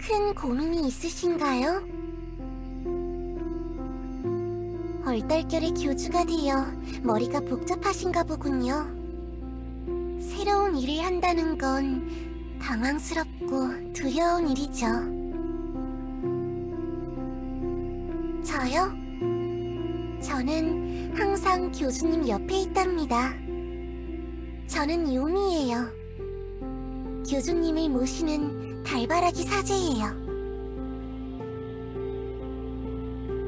큰 고민이 있으신가요? 얼떨결에 교주가 되어 머리가 복잡하신가 보군요. 새로운 일을 한다는 건 당황스럽고 두려운 일이죠. 저요? 저는 항상 교주님 옆에 있답니다. 저는 요미예요. 교주님을 모시는 달바라기 사제예요.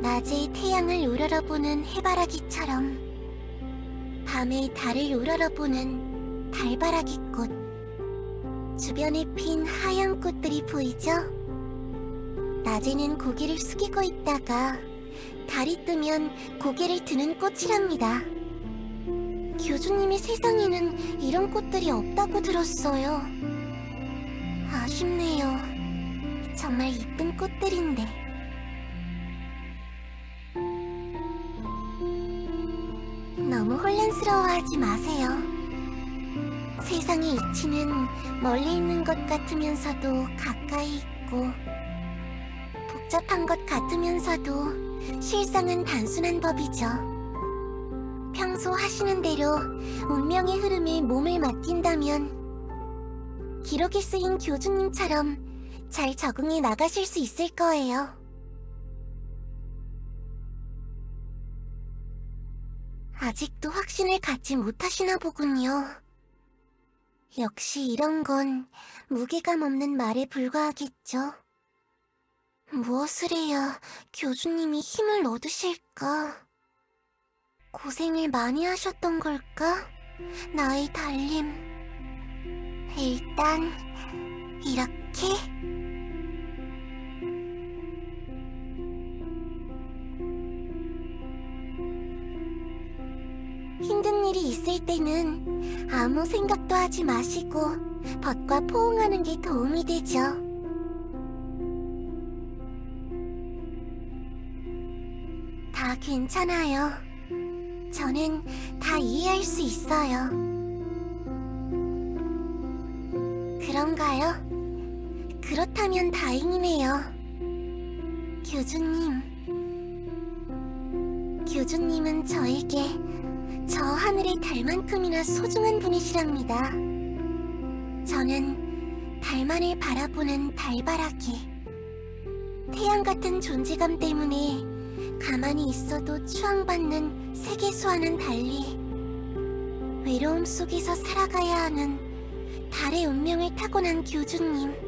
낮에 태양을 우러러보는 해바라기처럼 밤에 달을 우러러보는 달바라기꽃. 주변에 핀 하얀 꽃들이 보이죠? 낮에는 고개를 숙이고 있다가 달이 뜨면 고개를 드는 꽃이랍니다. 교주님의 세상에는 이런 꽃들이 없다고 들었어요. 아쉽네요. 정말 이쁜 꽃들인데. 너무 혼란스러워하지 마세요. 세상의 이치는 멀리 있는 것 같으면서도 가까이 있고, 복잡한 것 같으면서도 실상은 단순한 법이죠. 평소 하시는 대로 운명의 흐름에 몸을 맡긴다면 기록에 쓰인 교주님처럼 잘 적응해 나가실 수 있을 거예요. 아직도 확신을 갖지 못하시나 보군요. 역시 이런 건 무게감 없는 말에 불과하겠죠. 무엇을 해야 교주님이 힘을 얻으실까? 고생을 많이 하셨던 걸까? 나의 달님. 일단 이렇게. 힘든 일이 있을 때는 아무 생각도 하지 마시고 벗과 포옹하는 게 도움이 되죠. 다 괜찮아요. 저는 다 이해할 수 있어요. 그런가요? 그렇다면 다행이네요. 교주님은 저에게 저 하늘의 달만큼이나 소중한 분이시랍니다. 저는 달만을 바라보는 달바라기. 태양 같은 존재감 때문에 가만히 있어도 추앙받는 세계수와는 달리 외로움 속에서 살아가야 하는 달의 운명을 타고난 교주님.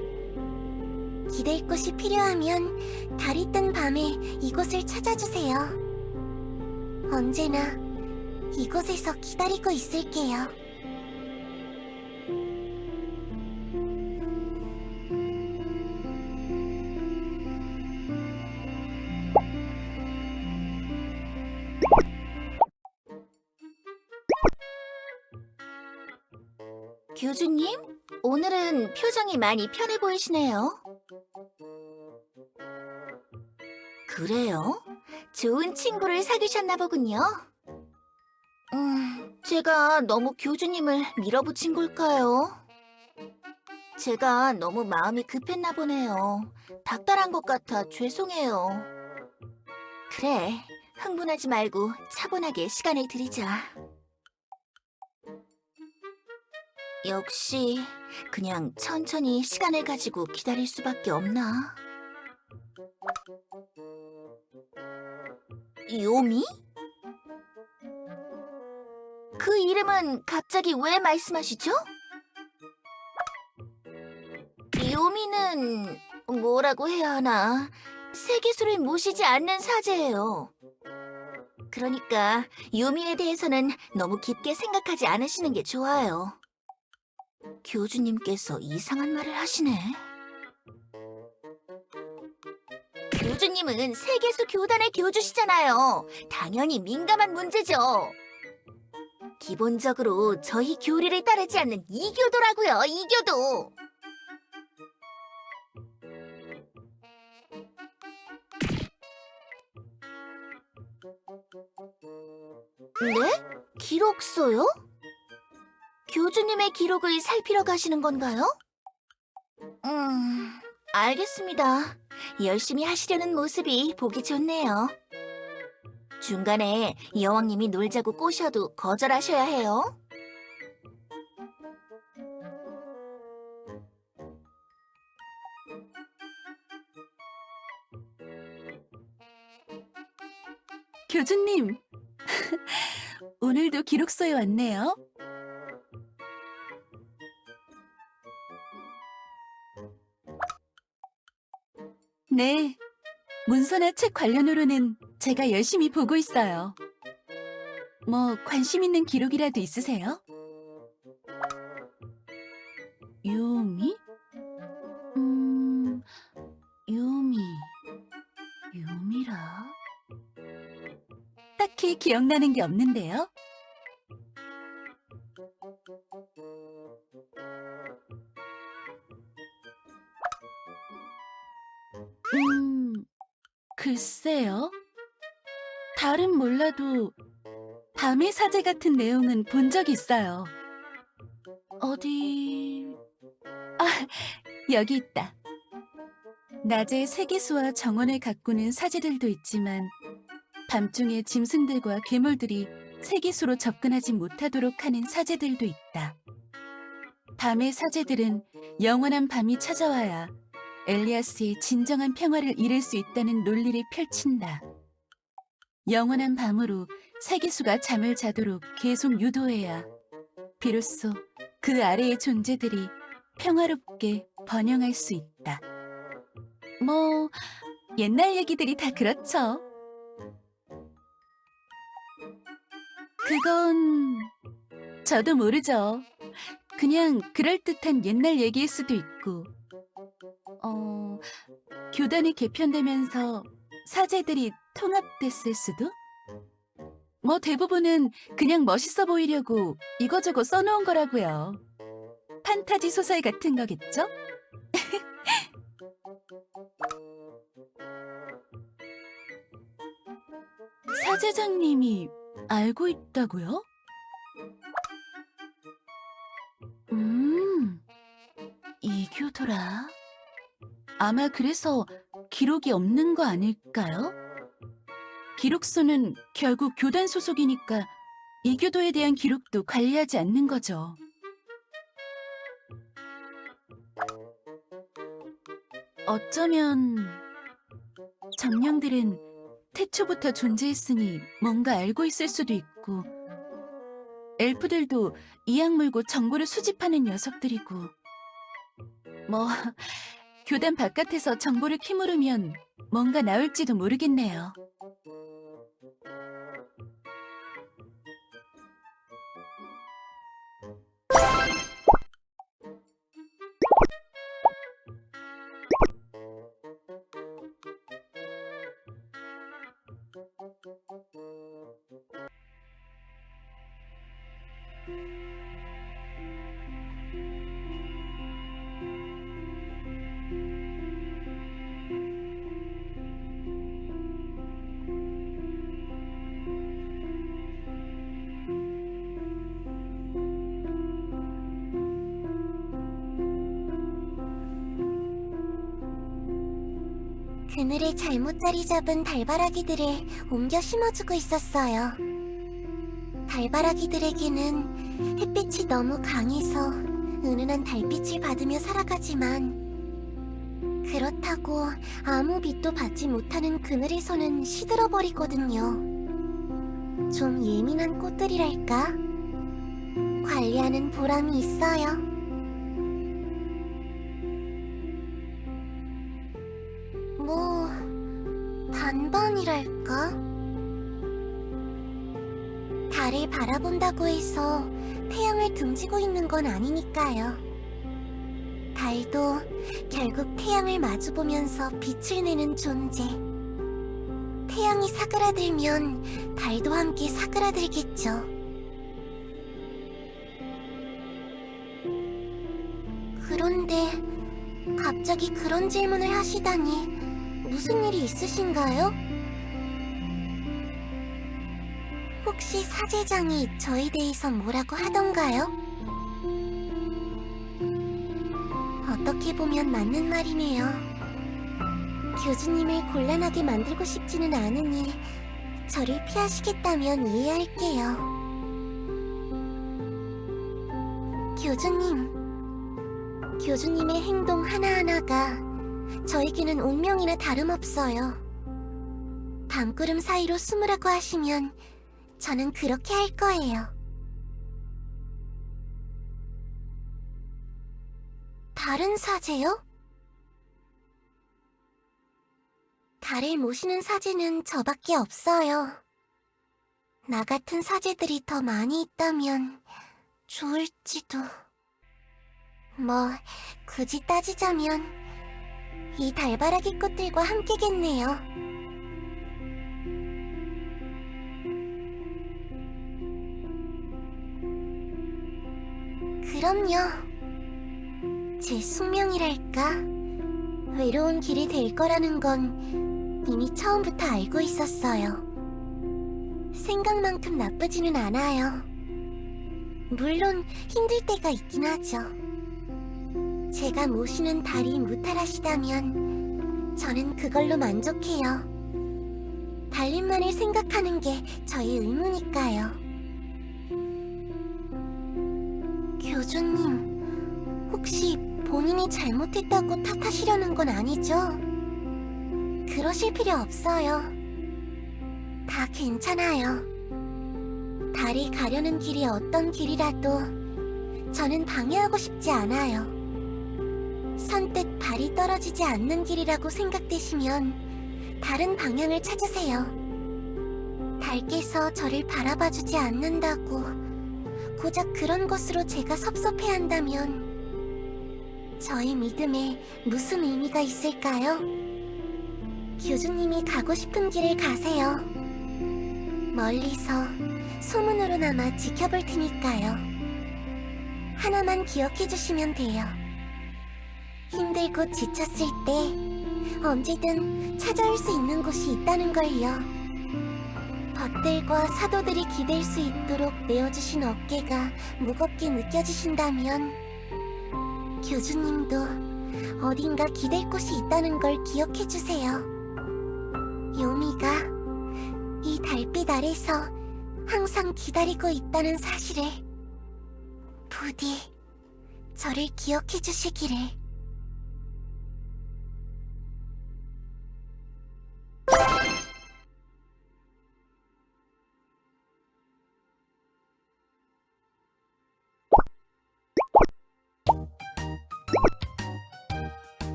기댈 곳이 필요하면 달이 뜬 밤에 이곳을 찾아주세요. 언제나 이곳에서 기다리고 있을게요. 교주님, 오늘은 표정이 많이 편해 보이시네요. 그래요? 좋은 친구를 사귀셨나 보군요. 제가 너무 교주님을 밀어붙인 걸까요? 제가 너무 마음이 급했나 보네요. 닥달한 것 같아 죄송해요. 그래, 흥분하지 말고 차분하게 시간을 들이자. 역시 그냥 천천히 시간을 가지고 기다릴 수밖에 없나? 요미? 그 이름은 갑자기 왜 말씀하시죠? 요미는 뭐라고 해야 하나? 세계수를 모시지 않는 사제예요. 그러니까 요미에 대해서는 너무 깊게 생각하지 않으시는 게 좋아요. 교주님께서 이상한 말을 하시네. 교주님은 세계수 교단의 교주시잖아요. 당연히 민감한 문제죠. 기본적으로 저희 교리를 따르지 않는 이교도라고요, 이교도. 네? 기록서요? 교주님의 기록을 살피러 가시는 건가요? 알겠습니다. 열심히 하시려는 모습이 보기 좋네요. 중간에 여왕님이 놀자고 꼬셔도 거절하셔야 해요. 교주님, 오늘도 기록소에 왔네요. 네, 문서나 책 관련으로는 제가 열심히 보고 있어요. 뭐 관심 있는 기록이라도 있으세요? 유미? 유미... 유미라... 딱히 기억나는 게 없는데요. 글쎄요. 달은 몰라도 밤의 사제 같은 내용은 본 적 있어요. 어디... 아, 여기 있다. 낮에 세기수와 정원을 가꾸는 사제들도 있지만 밤중에 짐승들과 괴물들이 세기수로 접근하지 못하도록 하는 사제들도 있다. 밤의 사제들은 영원한 밤이 찾아와야 엘리아스의 진정한 평화를 이룰 수 있다는 논리를 펼친다. 영원한 밤으로 세기수가 잠을 자도록 계속 유도해야 비로소 그 아래의 존재들이 평화롭게 번영할 수 있다. 뭐 옛날 얘기들이 다 그렇죠. 그건 저도 모르죠. 그냥 그럴듯한 옛날 얘기일 수도 있고 교단이 개편되면서 사제들이 통합됐을 수도? 뭐 대부분은 그냥 멋있어 보이려고 이거저거 써놓은 거라고요. 판타지 소설 같은 거겠죠? 사제장님이 알고 있다고요? 이교도라. 아마 그래서 기록이 없는 거 아닐까요? 기록소는 결국 교단 소속이니까 이교도에 대한 기록도 관리하지 않는 거죠. 어쩌면 정령들은 태초부터 존재했으니 뭔가 알고 있을 수도 있고 엘프들도 이악 물고 정보를 수집하는 녀석들이고 뭐 교단 바깥에서 정보를 캐물으면 뭔가 나올지도 모르겠네요. 그늘에 잘못 자리 잡은 달바라기들을 옮겨 심어주고 있었어요. 달바라기들에게는 햇빛이 너무 강해서 은은한 달빛을 받으며 살아가지만 그렇다고 아무 빛도 받지 못하는 그늘에서는 시들어버리거든요. 좀 예민한 꽃들이랄까? 관리하는 보람이 있어요. 뭐... 반반이랄까? 달을 바라본다고 해서 태양을 등지고 있는 건 아니니까요. 달도 결국 태양을 마주보면서 빛을 내는 존재. 태양이 사그라들면 달도 함께 사그라들겠죠. 그런데 갑자기 그런 질문을 하시다니 무슨 일이 있으신가요? 혹시 사제장이 저에 대해서 뭐라고 하던가요? 어떻게 보면 맞는 말이네요. 교주님을 곤란하게 만들고 싶지는 않으니 저를 피하시겠다면 이해할게요. 교주님의 행동 하나하나가 저에게는 운명이나 다름없어요. 밤구름 사이로 숨으라고 하시면 저는 그렇게 할 거예요. 다른 사제요? 달을 모시는 사제는 저밖에 없어요. 나 같은 사제들이 더 많이 있다면 좋을지도. 뭐, 굳이 따지자면 이 달바라기 꽃들과 함께겠네요. 그럼요. 제 숙명이랄까? 외로운 길이 될 거라는 건 이미 처음부터 알고 있었어요. 생각만큼 나쁘지는 않아요. 물론 힘들 때가 있긴 하죠. 제가 모시는 달이 무탈하시다면 저는 그걸로 만족해요. 달님만을 생각하는 게 저의 의무니까요. 교주님, 혹시 본인이 잘못했다고 탓하시려는 건 아니죠? 그러실 필요 없어요. 다 괜찮아요. 달이 가려는 길이 어떤 길이라도 저는 방해하고 싶지 않아요. 선뜻 발이 떨어지지 않는 길이라고 생각되시면 다른 방향을 찾으세요. 달께서 저를 바라봐주지 않는다고 고작 그런 것으로 제가 섭섭해한다면 저의 믿음에 무슨 의미가 있을까요? 교주님이 가고 싶은 길을 가세요. 멀리서 소문으로나마 지켜볼 테니까요. 하나만 기억해 주시면 돼요. 힘들고 지쳤을 때 언제든 찾아올 수 있는 곳이 있다는 걸요. 벗들과 사도들이 기댈 수 있도록 내어주신 어깨가 무겁게 느껴지신다면 교주님도 어딘가 기댈 곳이 있다는 걸 기억해 주세요. 요미가 이 달빛 아래서 항상 기다리고 있다는 사실을 부디 저를 기억해 주시기를.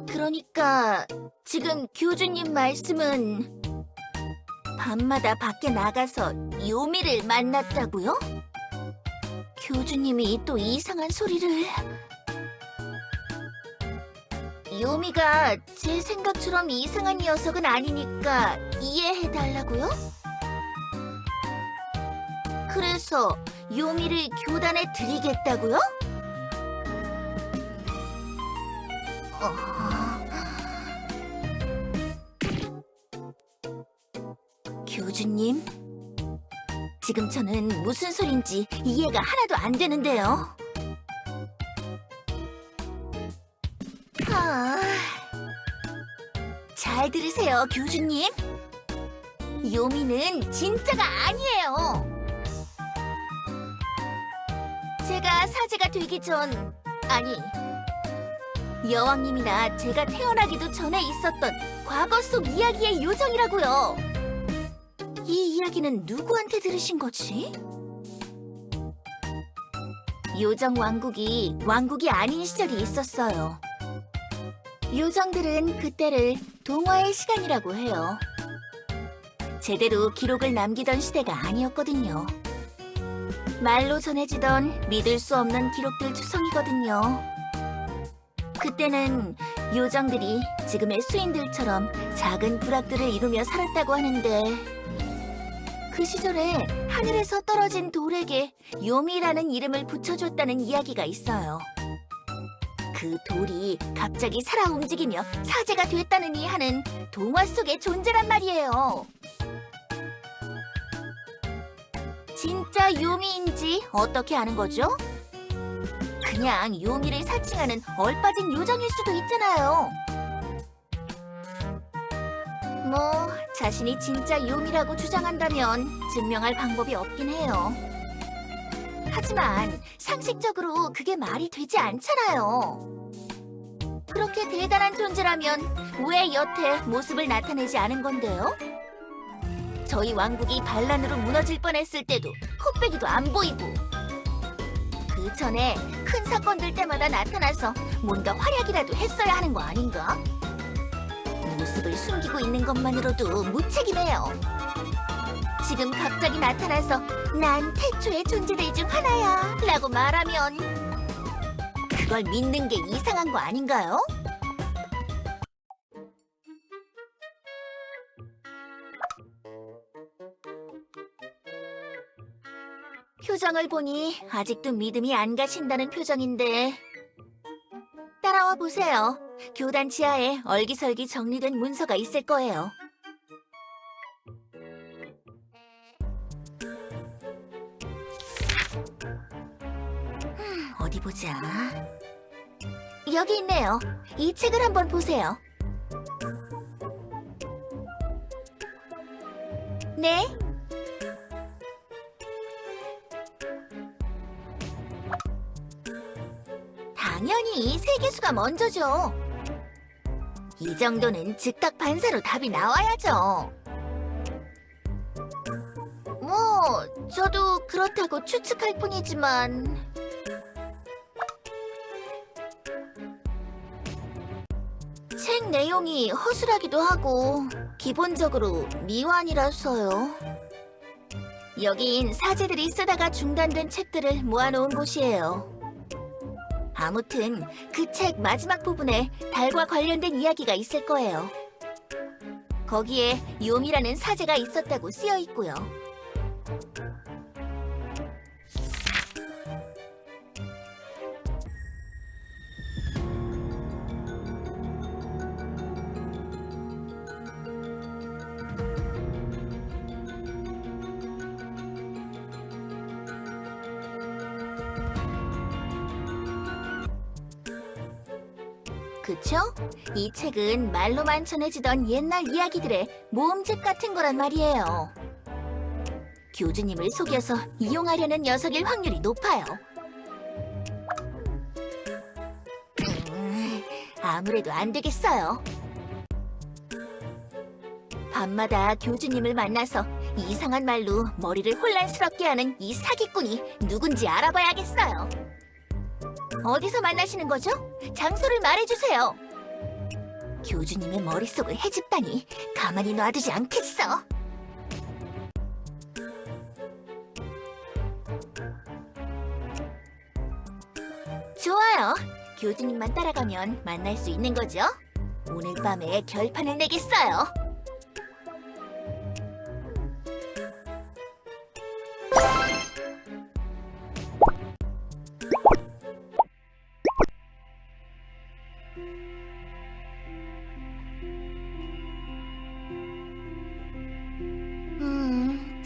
그러니까 지금 교주님 말씀은 밤마다 밖에 나가서 요미를 만났다고요? 교주님이 또 이상한 소리를... 요미가 제 생각처럼 이상한 녀석은 아니니까 이해해달라고요? 그래서 요미를 교단에 드리겠다고요? 교주님, 지금 저는 무슨 소린지 이해가 하나도 안 되는데요. 잘 들으세요, 교주님. 요미는 진짜가 아니에요. 제가 사제가 되기 전, 아니, 여왕님이나 제가 태어나기도 전에 있었던 과거 속 이야기의 요정이라고요. 이 이야기는 누구한테 들으신 거지? 요정 왕국이 아닌 시절이 있었어요. 요정들은 그때를 동화의 시간이라고 해요. 제대로 기록을 남기던 시대가 아니었거든요. 말로 전해지던 믿을 수 없는 기록들 투성이거든요. 그때는 요정들이 지금의 수인들처럼 작은 부락들을 이루며 살았다고 하는데 그 시절에 하늘에서 떨어진 돌에게 요미라는 이름을 붙여줬다는 이야기가 있어요. 그 돌이 갑자기 살아 움직이며 사제가 됐다느니 하는 동화 속의 존재란 말이에요. 진짜 요미인지 어떻게 아는 거죠? 그냥 요미를 사칭하는 얼빠진 요정일 수도 있잖아요. 뭐 자신이 진짜 요미라고 주장한다면 증명할 방법이 없긴 해요. 하지만 상식적으로 그게 말이 되지 않잖아요. 그렇게 대단한 존재라면 왜 여태 모습을 나타내지 않은 건데요? 저희 왕국이 반란으로 무너질 뻔했을 때도 코빼기도 안 보이고 그 전에 큰 사건들 때마다 나타나서 뭔가 활약이라도 했어야 하는 거 아닌가? 모습을 숨기고 있는 것만으로도 무책임해요. 지금 갑자기 나타나서 난 태초의 존재들 중 하나야 라고 말하면 그걸 믿는 게 이상한 거 아닌가요? 표정을 보니 아직도 믿음이 안 가신다는 표정인데 따라와 보세요. 교단 지하에 얼기설기 정리된 문서가 있을 거예요. 어디 보자. 여기 있네요. 이 책을 한번 보세요. 네? 당연히 세계수가 먼저죠. 이 정도는 즉각 반사로 답이 나와야죠. 뭐, 저도 그렇다고 추측할 뿐이지만 책 내용이 허술하기도 하고 기본적으로 미완이라서요. 여긴 사제들이 쓰다가 중단된 책들을 모아놓은 곳이에요. 아무튼 그 책 마지막 부분에 달과 관련된 이야기가 있을 거예요. 거기에 요미라는 사제가 있었다고 쓰여 있고요. 그쵸? 이 책은 말로만 전해지던 옛날 이야기들의 모음집 같은 거란 말이에요. 교주님을 속여서 이용하려는 녀석일 확률이 높아요. 아무래도 안 되겠어요. 밤마다 교주님을 만나서 이상한 말로 머리를 혼란스럽게 하는 이 사기꾼이 누군지 알아봐야겠어요. 어디서 만나시는 거죠? 장소를 말해주세요. 교주님의 머릿속을 헤집다니 가만히 놔두지 않겠어. 좋아요. 교주님만 따라가면 만날 수 있는 거죠? 오늘 밤에 결판을 내겠어요.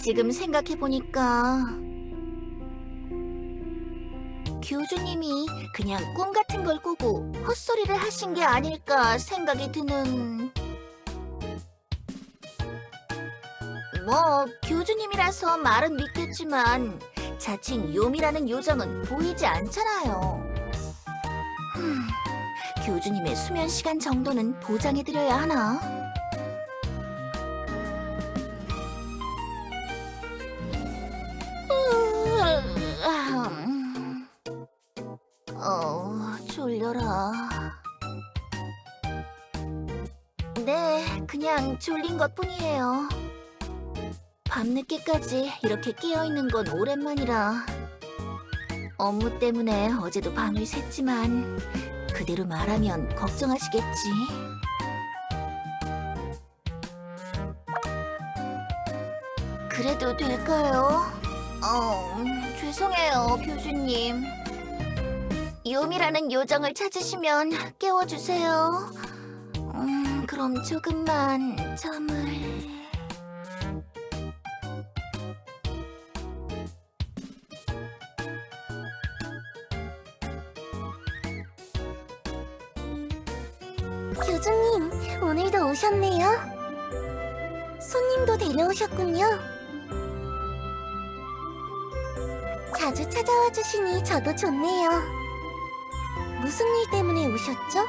지금 생각해보니까 교주님이 그냥 꿈 같은 걸 꾸고 헛소리를 하신 게 아닐까 생각이 드는... 뭐 교주님이라서 말은 믿겠지만 자칭 요미라는 요정은 보이지 않잖아요. 교주님의 수면 시간 정도는 보장해드려야 하나? 졸려라. 네, 그냥 졸린 것뿐이에요. 밤늦게까지 이렇게 깨어있는 건 오랜만이라. 업무 때문에 어제도 밤을 샜지만 그대로 말하면 걱정하시겠지. 그래도 될까요? 죄송해요, 교주님. 요미라는 요정을 찾으시면 깨워주세요. 그럼 조금만 잠을... 교주님, 오늘도 오셨네요. 손님도 데려오셨군요. 자주 찾아와 주시니 저도 좋네요. 무슨 일 때문에 오셨죠?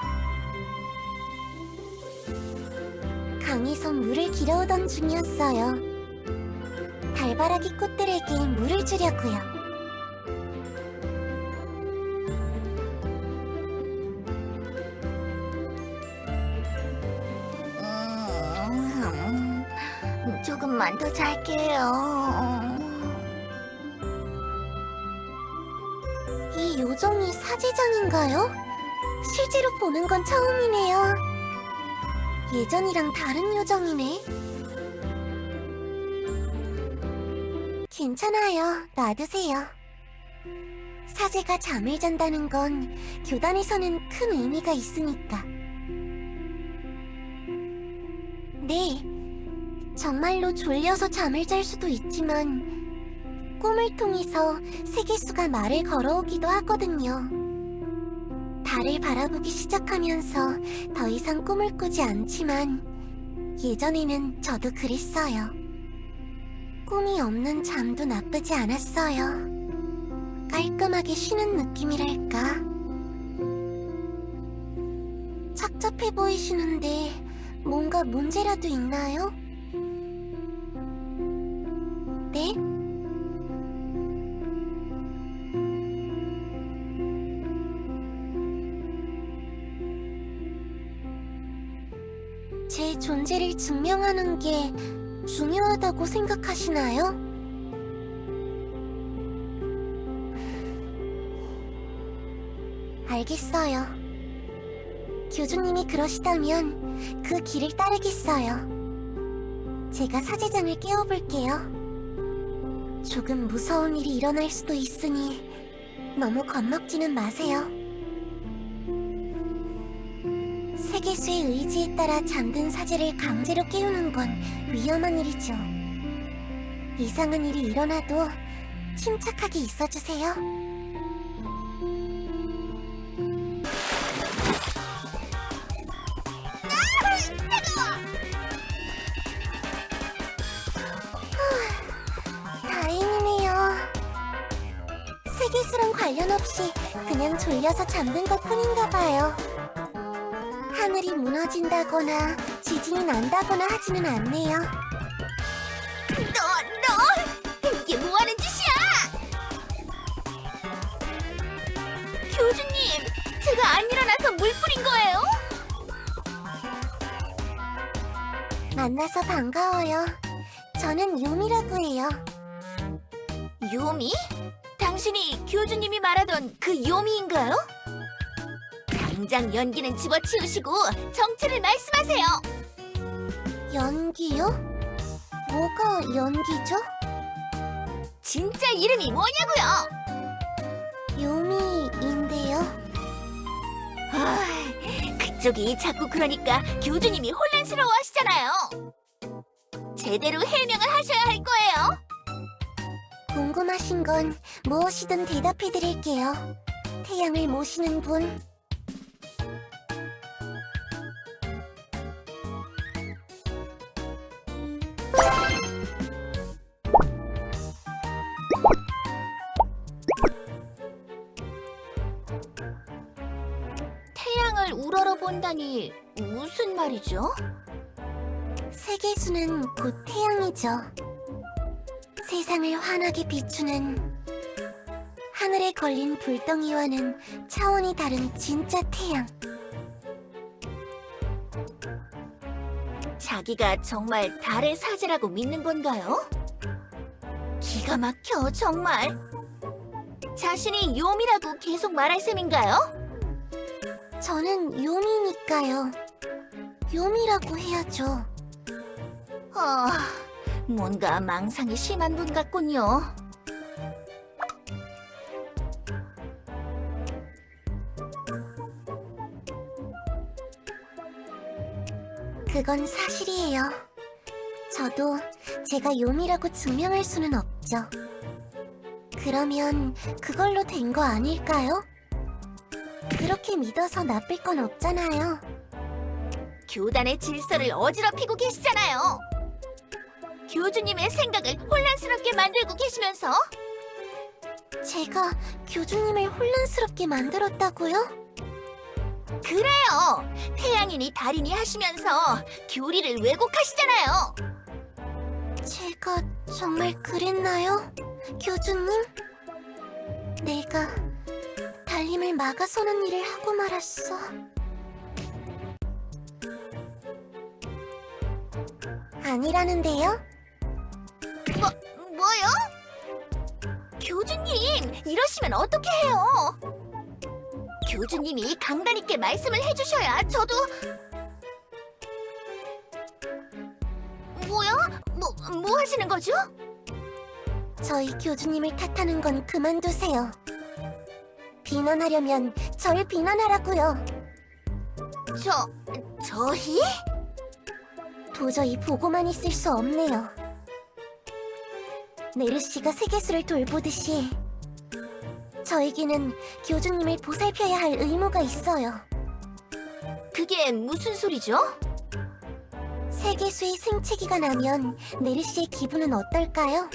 강에서 물을 길어오던 중이었어요. 달바라기 꽃들에게 물을 주려고요. 조금만 더 잘게요. 이 요정이 사제장인가요? 실제로 보는 건 처음이네요. 예전이랑 다른 요정이네. 괜찮아요. 놔두세요. 사제가 잠을 잔다는 건 교단에서는 큰 의미가 있으니까. 네, 정말로 졸려서 잠을 잘 수도 있지만 꿈을 통해서 세계수가 말을 걸어오기도 하거든요. 달을 바라보기 시작하면서 더 이상 꿈을 꾸지 않지만 예전에는 저도 그랬어요. 꿈이 없는 잠도 나쁘지 않았어요. 깔끔하게 쉬는 느낌이랄까. 착잡해 보이시는데 뭔가 문제라도 있나요? 네? 제 존재를 증명하는 게 중요하다고 생각하시나요? 알겠어요. 교주님이 그러시다면 그 길을 따르겠어요. 제가 사제장을 깨워볼게요. 조금 무서운 일이 일어날 수도 있으니 너무 겁먹지는 마세요. 세계수의 의지에 따라 잠든 사제를 강제로 깨우는 건 위험한 일이죠. 이상한 일이 일어나도 침착하게 있어주세요. 다행이네요. 세계수랑 관련 없이 그냥 졸려서 잠든 것 뿐인가 봐요. 하늘이 무너진다거나 지진이 난다거나 하지는 않네요. 너! 이게 뭐하는 짓이야! 교주님, 제가 안 일어나서 물 뿌린 거예요? 만나서 반가워요. 저는 요미라고 해요. 요미? 당신이 교주님이 말하던 그 요미인가요? 당장 연기는 집어치우시고 정체를 말씀하세요. 연기요? 뭐가 연기죠? 진짜 이름이 뭐냐고요? 요미인데요. 그쪽이 자꾸 그러니까 교주님이 혼란스러워하시잖아요. 제대로 해명을 하셔야 할 거예요. 궁금하신 건 무엇이든 대답해드릴게요. 태양을 모시는 분. 태양을 우러러본다니 무슨 말이죠? 세계수는 곧 태양이죠. 세상을 환하게 비추는, 하늘에 걸린 불덩이와는 차원이 다른 진짜 태양. 자기가 정말 달의 사제라고 믿는 건가요? 기가 막혀, 정말. 자신이 요미라고 계속 말할 셈인가요? 저는 요미니까요. 요미라고 해야죠. 뭔가 망상이 심한 분 같군요. 그건 사실이에요. 저도 제가 요미라고 증명할 수는 없죠. 그러면 그걸로 된 거 아닐까요? 그렇게 믿어서 나쁠 건 없잖아요. 교단의 질서를 어지럽히고 계시잖아요. 교주님의 생각을 혼란스럽게 만들고 계시면서 제가 교주님을 혼란스럽게 만들었다고요? 그래요. 태양인이 달인이 하시면서 교리를 왜곡하시잖아요. 제가 정말 그랬나요? 교주님? 내가 달림을 막아서는 일을 하고 말았어. 아니라는데요? 뭐요? 교주님, 이러시면 어떻게 해요? 교주님이 강단 있게 말씀을 해주셔야 저도... 뭐야? 뭐 하시는 거죠? 저희 교주님을 탓하는 건 그만두세요. 비난하려면 절 비난하라고요. 저희? 도저히 보고만 있을 수 없네요. 네르씨가 세계수를 돌보듯이 저에게는 교주님을 보살펴야 할 의무가 있어요. 그게 무슨 소리죠? 세계수의 생채기가 나면 네르씨의 기분은 어떨까요?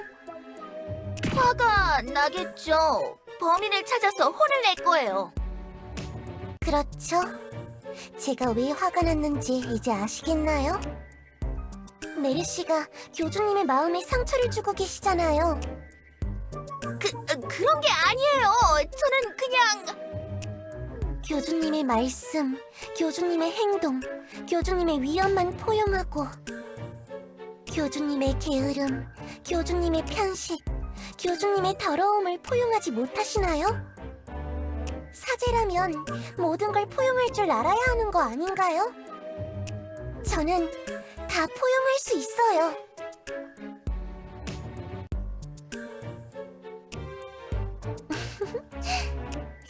화가 나겠죠. 범인을 찾아서 혼을 낼 거예요. 그렇죠. 제가 왜 화가 났는지 이제 아시겠나요? 네르씨가 교주님의 마음에 상처를 주고 계시잖아요. 그런 게 아니에요. 저는 그냥... 교주님의 말씀, 교주님의 행동, 교주님의 위엄만 포용하고 교주님의 게으름, 교주님의 편식, 교주님의 더러움을 포용하지 못하시나요? 사제라면 모든 걸 포용할 줄 알아야 하는 거 아닌가요? 저는 다 포용할 수 있어요.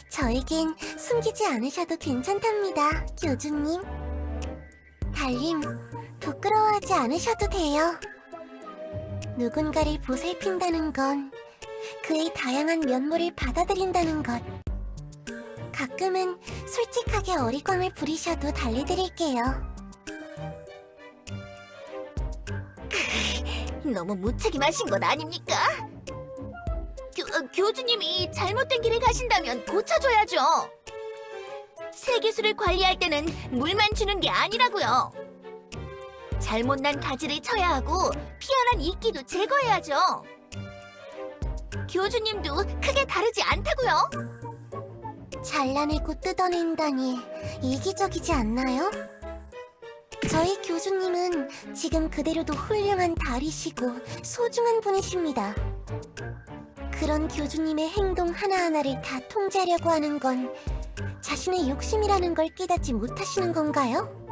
저에겐 숨기지 않으셔도 괜찮답니다, 교주님. 달님, 부끄러워하지 않으셔도 돼요. 누군가를 보살핀다는 건 그의 다양한 면모를 받아들인다는 것. 가끔은 솔직하게 어리광을 부리셔도 달래드릴게요. 너무 무책임하신 건 아닙니까? 교주님이 잘못된 길을 가신다면 고쳐줘야죠. 세계수를 관리할 때는 물만 주는 게 아니라고요. 잘못난 가지를 쳐야 하고 피어난 이끼도 제거해야죠. 교주님도 크게 다르지 않다고요. 잘라내고 뜯어낸다니 이기적이지 않나요? 저희 교주님은 지금 그대로도 훌륭한 달이시고 소중한 분이십니다. 그런 교주님의 행동 하나하나를 다 통제하려고 하는 건 자신의 욕심이라는 걸 깨닫지 못하시는 건가요?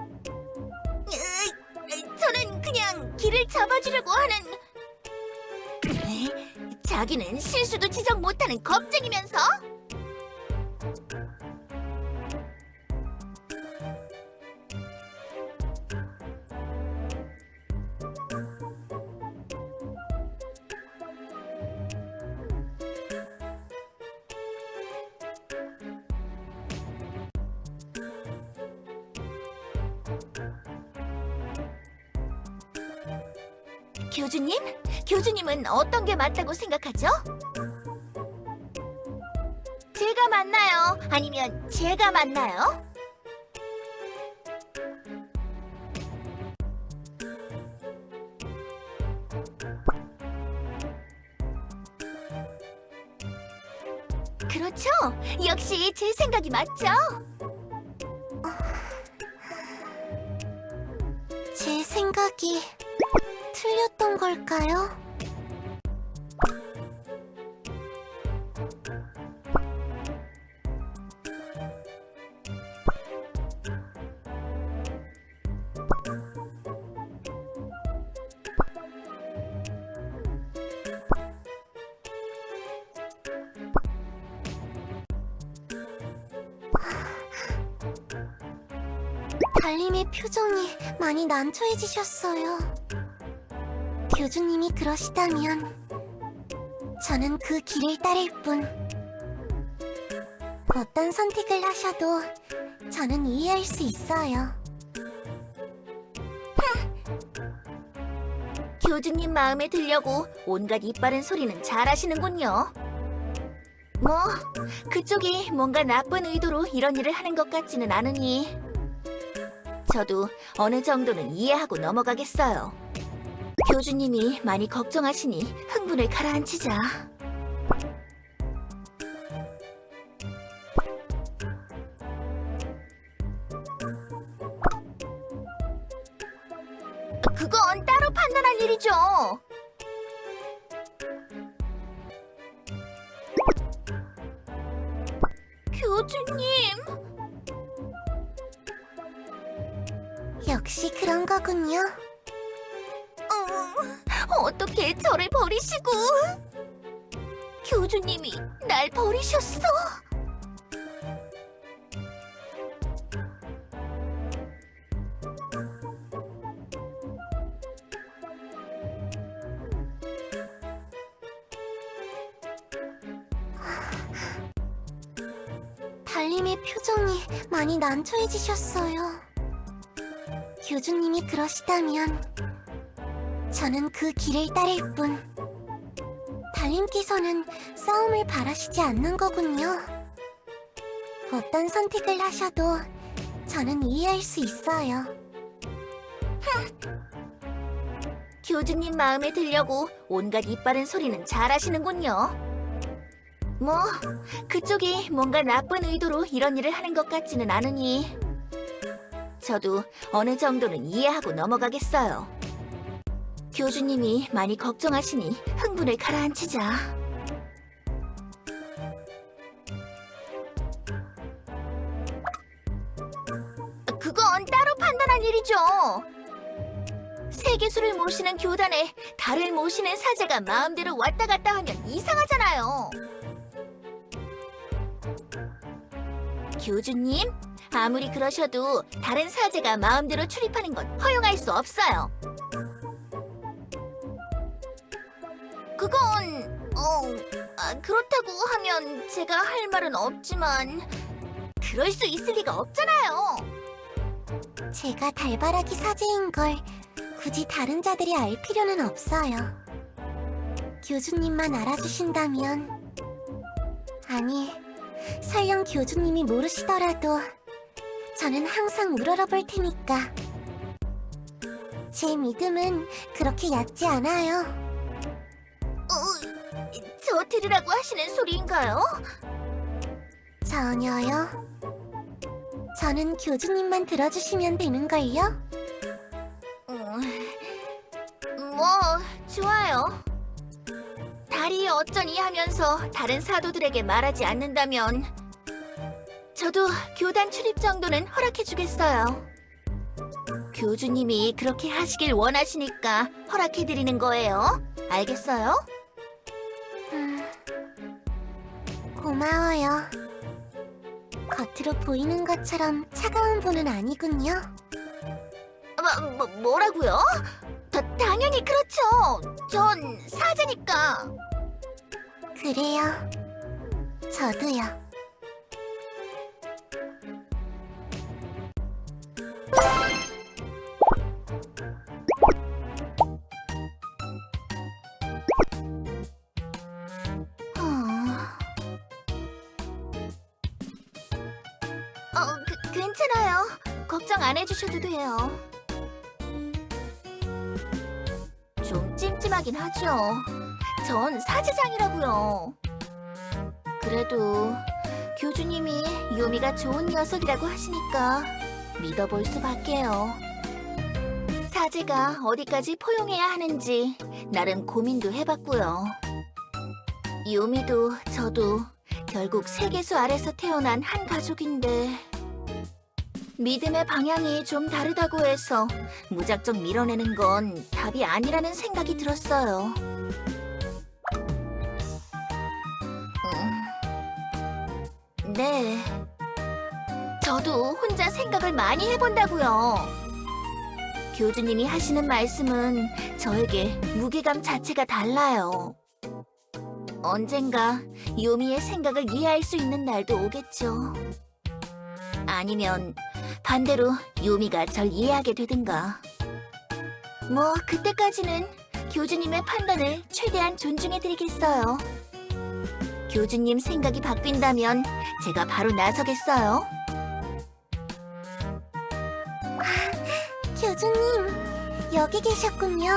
저는 그냥 길을 잡아주려고 하는... 자기는 실수도 지적 못하는 겁쟁이면서? 교주님? 교주님은 어떤 게 맞다고 생각하죠? 제가 맞나요? 아니면 제가 맞나요? 그렇죠? 역시 제 생각이 맞죠? 제 생각이 틀렸던 걸까요? 달님의 표정이 많이 난처해지셨어요. 교주님이 그러시다면 저는 그 길을 따를 뿐. 어떤 선택을 하셔도 저는 이해할 수 있어요. 교주님 마음에 들려고 온갖 이빠른 소리는 잘하시는군요. 뭐, 그쪽이 뭔가 나쁜 의도로 이런 일을 하는 것 같지는 않으니 저도 어느 정도는 이해하고 넘어가겠어요. 교주님이 많이 걱정하시니 흥분을 가라앉히자. 그건 따로 판단할 일이죠. 교주님. 역시 그런 거군요. 어떻게 저를 버리시고? 교주님이 날 버리셨어. 달님의 표정이 많이 난처해지셨어요. 교주님이 그러시다면 저는 그 길을 따를 뿐. 달님께서는 싸움을 바라시지 않는 거군요. 어떤 선택을 하셔도 저는 이해할 수 있어요. 교주님 마음에 들려고 온갖 이빠른 소리는 잘하시는군요. 뭐, 그쪽이 뭔가 나쁜 의도로 이런 일을 하는 것 같지는 않으니 저도 어느 정도는 이해하고 넘어가겠어요. 교주님이 많이 걱정하시니 흥분을 가라앉히자. 그건 따로 판단할 일이죠. 세계수를 모시는 교단에 달을 모시는 사제가 마음대로 왔다 갔다 하면 이상하잖아요. 교주님, 아무리 그러셔도 다른 사제가 마음대로 출입하는 건 허용할 수 없어요. 그건 그렇다고 하면 제가 할 말은 없지만 그럴 수 있을 리가 없잖아요. 제가 달바라기 사제인 걸 굳이 다른 자들이 알 필요는 없어요. 교주님만 알아주신다면, 아니, 설령 교주님이 모르시더라도 저는 항상 우러러볼 테니까. 제 믿음은 그렇게 얕지 않아요. 저 들으라고 하시는 소리인가요? 전혀요. 저는 교주님만 들어주시면 되는걸요? 뭐, 좋아요. 달이 어쩌니 하면서 다른 사도들에게 말하지 않는다면 저도 교단 출입 정도는 허락해주겠어요. 교주님이 그렇게 하시길 원하시니까 허락해드리는 거예요. 알겠어요? 고마워요. 겉으로 보이는 것처럼 차가운 분은 아니군요. 뭐라고요? 당연히 그렇죠. 전 사제니까. 그래요. 저도요. 괜찮아요. 걱정 안 해주셔도 돼요. 좀 찜찜하긴 하죠. 전 사제장이라고요. 그래도 교주님이 유미가 좋은 녀석이라고 하시니까 믿어볼 수밖에요. 사제가 어디까지 포용해야 하는지 나름 고민도 해봤고요. 유미도 저도 결국 세계수 아래서 태어난 한 가족인데 믿음의 방향이 좀 다르다고 해서 무작정 밀어내는 건 답이 아니라는 생각이 들었어요. 네. 저도 혼자 생각을 많이 해본다고요. 교주님이 하시는 말씀은 저에게 무게감 자체가 달라요. 언젠가 요미의 생각을 이해할 수 있는 날도 오겠죠. 아니면 반대로 요미가 절 이해하게 되든가. 뭐 그때까지는 교주님의 판단을 최대한 존중해드리겠어요. 교주님 생각이 바뀐다면 제가 바로 나서겠어요. 교주님, 여기 계셨군요.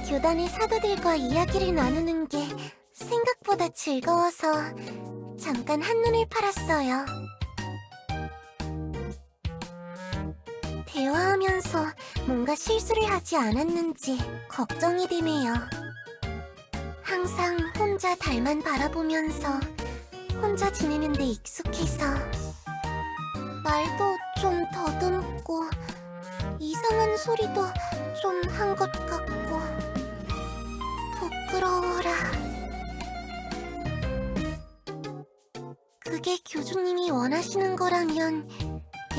교단의 사도들과 이야기를 나누는 게 생각보다 즐거워서 잠깐 한눈을 팔았어요. 대화하면서 뭔가 실수를 하지 않았는지 걱정이 되네요. 항상 혼자 달만 바라보면서 혼자 지내는 데 익숙해서 말도 좀 더듬고 이상한 소리도 좀 한 것 같고 부끄러워라. 그게 교주님이 원하시는 거라면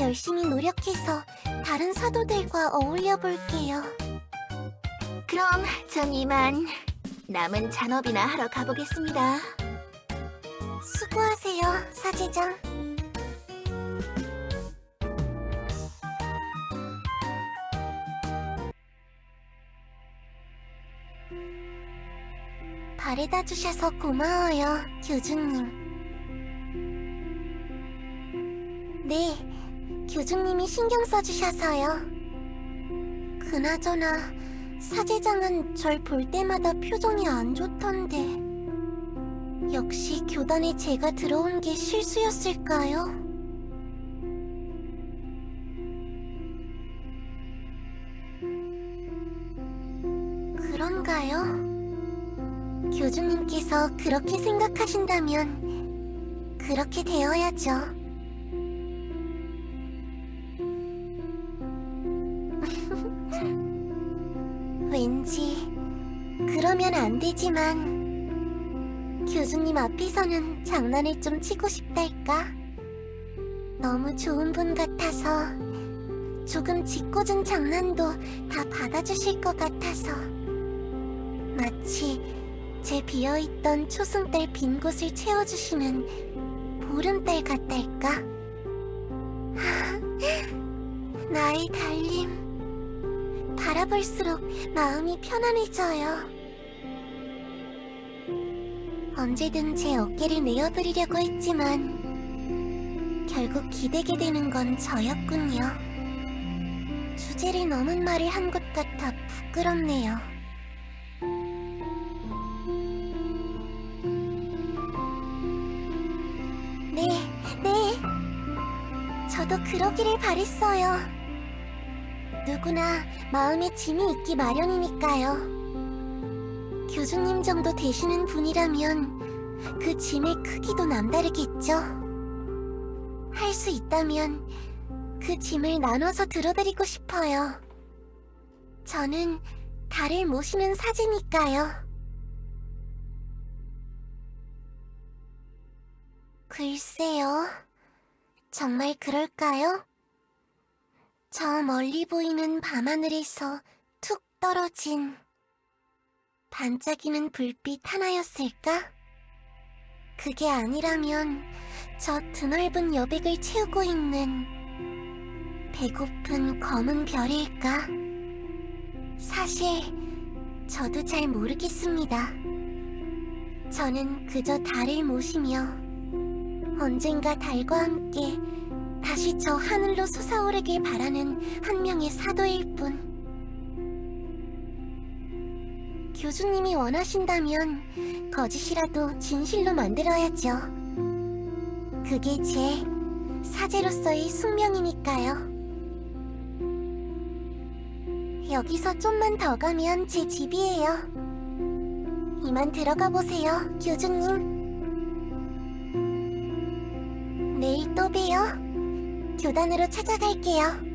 열심히 노력해서 다른 사도들과 어울려 볼게요. 그럼 전 이만 남은 잔업이나 하러 가보겠습니다. 수고하세요, 사제장. 바래다 주셔서 고마워요, 교주님. 네, 교주님이 신경 써주셔서요. 그나저나 사제장은 절 볼 때마다 표정이 안 좋던데 역시 교단에 제가 들어온 게 실수였을까요? 그런가요? 교주님께서 그렇게 생각하신다면 그렇게 되어야죠. 왠지 그러면 안 되지만 교주님 앞에서는 장난을 좀 치고 싶달까? 너무 좋은 분 같아서 조금 짓궂은 장난도 다 받아주실 것 같아서 마치 제 비어있던 초승달 빈 곳을 채워주시는 보름달 같달까? 나의 달님, 바라볼수록 마음이 편안해져요. 언제든 제 어깨를 내어드리려고 했지만 결국 기대게 되는 건 저였군요. 주제를 넘은 말을 한 것 같아 부끄럽네요. 네. 저도 그러기를 바랬어요. 누구나 마음에 짐이 있기 마련이니까요. 교주님 정도 되시는 분이라면 그 짐의 크기도 남다르겠죠. 할 수 있다면 그 짐을 나눠서 들어드리고 싶어요. 저는 달을 모시는 사제니까요. 글쎄요. 정말 그럴까요? 저 멀리 보이는 밤하늘에서 툭 떨어진 반짝이는 불빛 하나였을까? 그게 아니라면 저 드넓은 여백을 채우고 있는 배고픈 검은 별일까? 사실 저도 잘 모르겠습니다. 저는 그저 달을 모시며 언젠가 달과 함께 다시 저 하늘로 솟아오르길 바라는 한 명의 사도일 뿐. 교주님이 원하신다면 거짓이라도 진실로 만들어야죠. 그게 제 사제로서의 숙명이니까요. 여기서 좀만 더 가면 제 집이에요. 이만 들어가 보세요, 교주님. 내일 또 봬요. 교단으로 찾아갈게요.